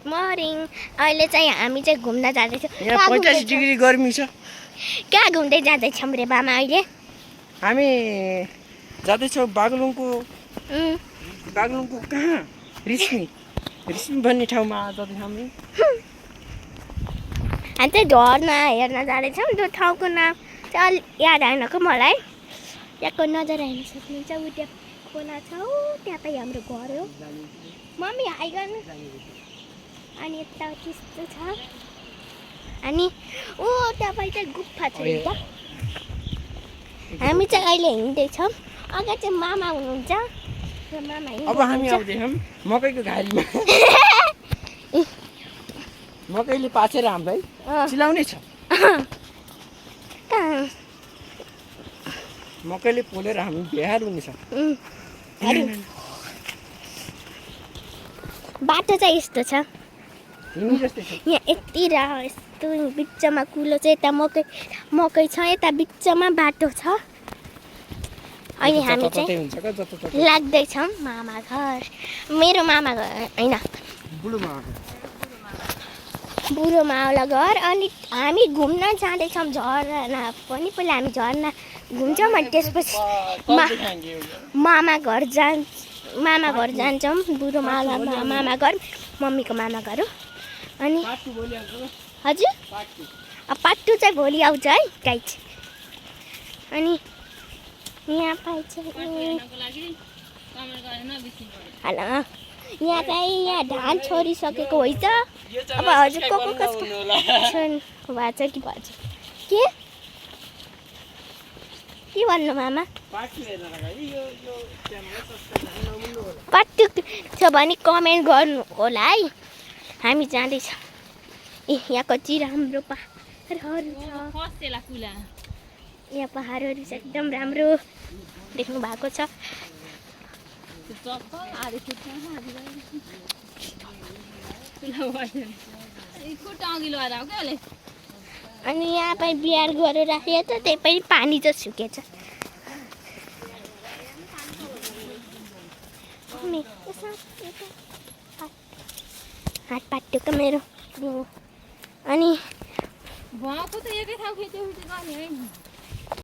morning अहिले चाहिँ हामी चाहिँ घुम्न जाँदैछौँ यहाँ 85 डिग्री गर्मी छ कहाँ घुम्दै जाँदैछौँ रे बामा अहिले हामी जाँदैछौँ बागलुङको कहाँ रिस्मी भन्ने ठाउँमा जाँदैछौँ हामी हामी चाहिँ झर्ना हेर्न जाँदैछौँ त्यो ठाउँको नाम चाहिँ अलि याद आएन कि मलाई यहाँको नजारा हेर्न सक्नुहुन्छ ऊ त्यहाँ खोला छ त्यहाँ त हाम्रो घर हो मम्मी हाई गर्नु अनि यता त्यस्तो छ अनि ओ तपाईँ चाहिँ गुफा छ त हामी चाहिँ अहिले हिँड्दैछौँ अगाडि चाहिँ मामा हुनुहुन्छ र मामा अब हामी आउँदैछौँ मकैको घारीमा मकैले पाछेर हामीलाई चिलाउने छ मकैले पोलेर हामी बिहार हुनेछ बाटो चाहिँ यस्तो छ जस्तै छ यहाँ यति यस्तो बिचमा कुलो चाहिँ यता मकै छ यता बिचमा बाटो छ अनि हामी चाहिँ लाग्दैछौँ मामा घर मेरो मामा घर होइन बुढो मावला घर अनि हामी घुम्न जाँदैछौँ झरना पनि पहिला हामी झरना घुम्छौँ अनि त्यसपछि मामा घर जान्छौँ बुढो मावला मामा घर मम्मीको मामा घर हो अनि हजुर पार्ट 2 चाहिँ भोलि आउँछ है गाइड अनि यहाँ पाइन्छ यहाँ चाहिँ यहाँ धान छोडिसकेको होइन अब हजुर कसको भएको छ कि भन्छ के भन्नु मामा पार्ट 2 छ भने कमेन्ट गर्नु होला है हामी जाँदैछौँ ए यहाँ कति राम्रो पहाडहरू छ यहाँ पहाडहरू चाहिँ एकदम राम्रो देख्नु भएको छ अनि यहाँ पनि बिहार गरेर राखेको छ त्यही पनि पानी चाहिँ सुकेछ हात पाटेको मेरो अनि भएको त एकै ठाउँ खिच्यो